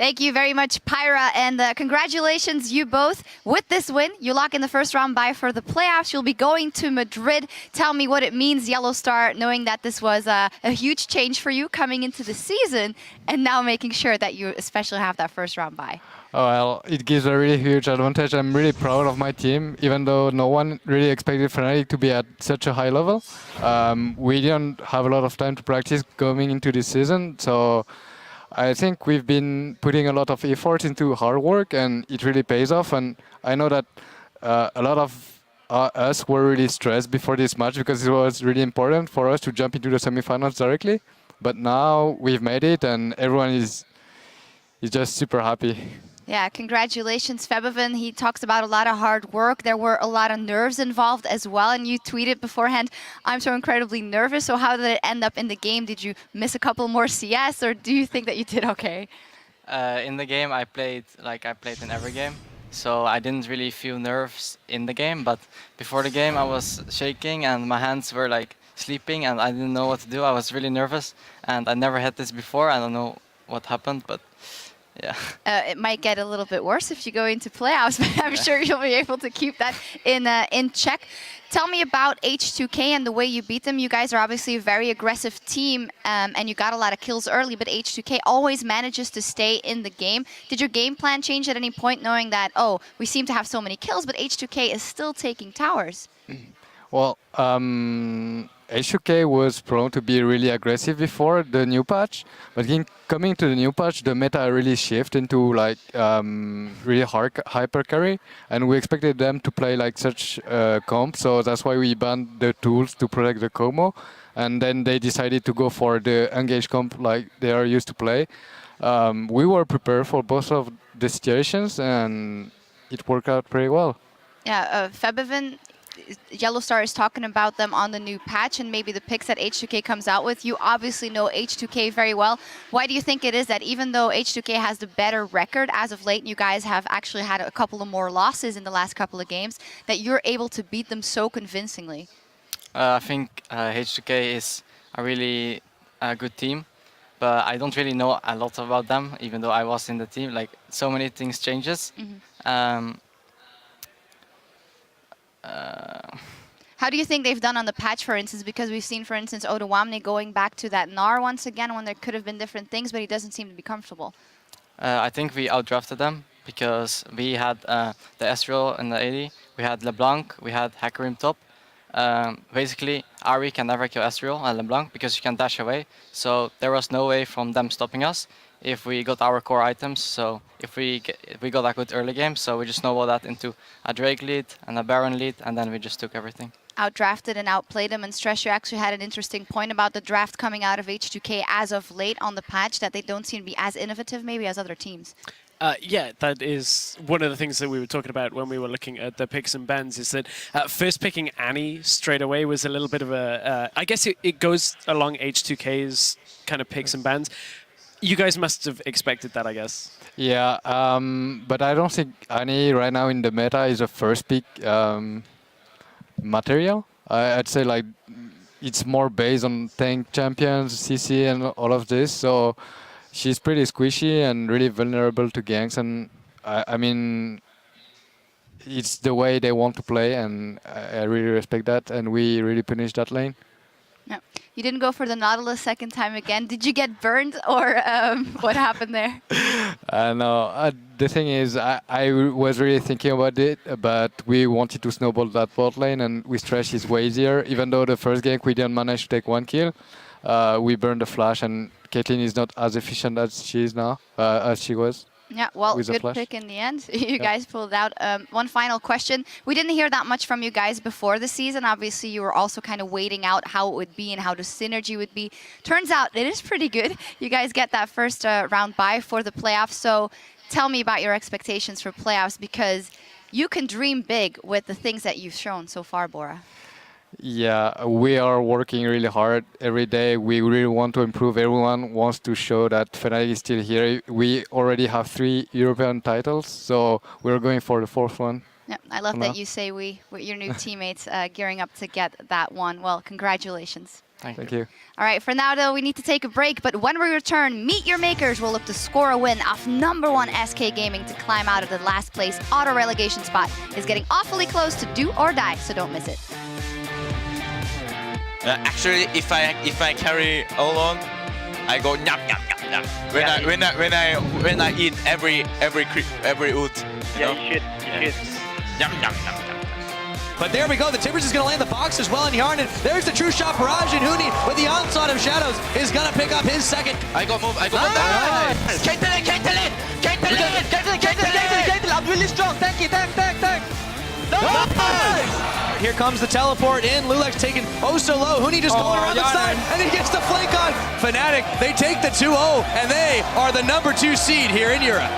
Thank you very much, Pyra, and congratulations, you both. With this win, you lock in the first round bye for the playoffs. You'll be going to Madrid. Tell me what it means, Yellow Star, knowing that this was a huge change for you coming into the season, and now making sure that you especially have that first round bye. Oh, well, it gives a really huge advantage. I'm really proud of my team, even though no one really expected Fnatic to be at such a high level. We didn't have a lot of time to practice going into this season, so I think we've been putting a lot of effort into hard work, and it really pays off. And I know that a lot of us were really stressed before this match because it was really important for us to jump into the semifinals directly. But now we've made it, and everyone is just super happy. Yeah, congratulations, Febiven. He talks about a lot of hard work. There were a lot of nerves involved as well, and you tweeted beforehand, "I'm so incredibly nervous." So how did it end up in the game? Did you miss a couple more CS, or do you think that you did okay? In the game, I played in every game, so I didn't really feel nerves in the game. But before the game, I was shaking and my hands were like sleeping, and I didn't know what to do. I was really nervous, and I never had this before. I don't know what happened, but. Yeah. It might get a little bit worse if you go into playoffs, but I'm sure you'll be able to keep that in check. Tell me about H2K and the way you beat them. You guys are obviously a very aggressive team, and you got a lot of kills early, but H2K always manages to stay in the game. Did your game plan change at any point, knowing that, oh, we seem to have so many kills, but H2K is still taking towers? Well, H2K was prone to be really aggressive before the new patch, but coming to the new patch, the meta really shifted into like really hard hyper carry, and we expected them to play like such comp, so that's why we banned the tools to protect the Como, and then they decided to go for the engage comp like they are used to play. We were prepared for both of the situations, and it worked out pretty well. Yeah, Febiven, Yellow Star is talking about them on the new patch and maybe the picks that H2K comes out with. You obviously know H2K very well. Why do you think it is that even though H2K has the better record as of late, you guys have actually had a couple of more losses in the last couple of games, that you're able to beat them so convincingly? I think H2K is a really good team, but I don't really know a lot about them, even though I was in the team. Like, so many things changes. How do you think they've done on the patch, for instance? Because we've seen, for instance, VODS going back to that Gnar once again when there could have been different things, but he doesn't seem to be comfortable. I think we outdrafted them because we had the Ezreal in the AD, we had LeBlanc, we had Hakarim top. Basically, Ahri can never kill Ezreal and LeBlanc because you can dash away. So there was no way from them stopping us if we got our core items. So if we got a good early game, so we just snowballed that into a Drake lead and a Baron lead, and then we just took everything. Outdrafted and outplayed them, and Stress, you actually had an interesting point about the draft coming out of H2K as of late on the patch, that they don't seem to be as innovative maybe as other teams. Yeah, that is one of the things that we were talking about when we were looking at the picks and bans, is that first picking Annie straight away was a little bit of a... I guess it goes along H2K's kind of picks and bans. You guys must have expected that, I guess. Yeah, but I don't think Annie right now in the meta is a first pick material. I'd say like it's more based on tank champions, CC and all of this. So she's pretty squishy and really vulnerable to ganks, and I mean, it's the way they want to play, and I really respect that, and we really punish that lane. No. You didn't go for the Nautilus second time again. Did you get burned, or what happened there? No, the thing is, I was really thinking about it, but we wanted to snowball that bot lane, and with Thresh is way easier. Even though the first gank we didn't manage to take one kill, we burned the flash, and Caitlyn is not as efficient as she is now, as she was. Yeah, well, good pick in the end. You guys pulled out. One final question. We didn't hear that much from you guys before the season. Obviously, you were also kind of waiting out how it would be and how the synergy would be. Turns out it is pretty good. You guys get that first round bye for the playoffs. So tell me about your expectations for playoffs, because you can dream big with the things that you've shown so far, Bora. Yeah, we are working really hard every day. We really want to improve. Everyone wants to show that Fnatic is still here. We already have 3 European titles, so we're going for the 4th one. Yeah, I love that you say we, with your new teammates gearing up to get that one. Well, congratulations. Thank you. All right, for now, though, we need to take a break. But when we return, Meet Your Makers will look to score a win off #1 SK Gaming to climb out of the last place auto relegation spot. Is getting awfully close to do or die, so don't miss it. Actually, if I carry alone, I go nyam nyam nyam nyam. When I eat every wood. Yeah, you should. Nyam nyam nyam nyam. But there we go, the Timbers is going to land the box as well in Yarn, and there's the true shot barrage, and Huni with the onslaught of Shadows is going to pick up his second. I go move. Nice. I'm really strong. Thank you. Nice. Here comes the teleport in, Lulex taking oh so low, Huni just going around the side, and he gets the flank on Fnatic. They take the 2-0, and they are the #2 seed here in Europe.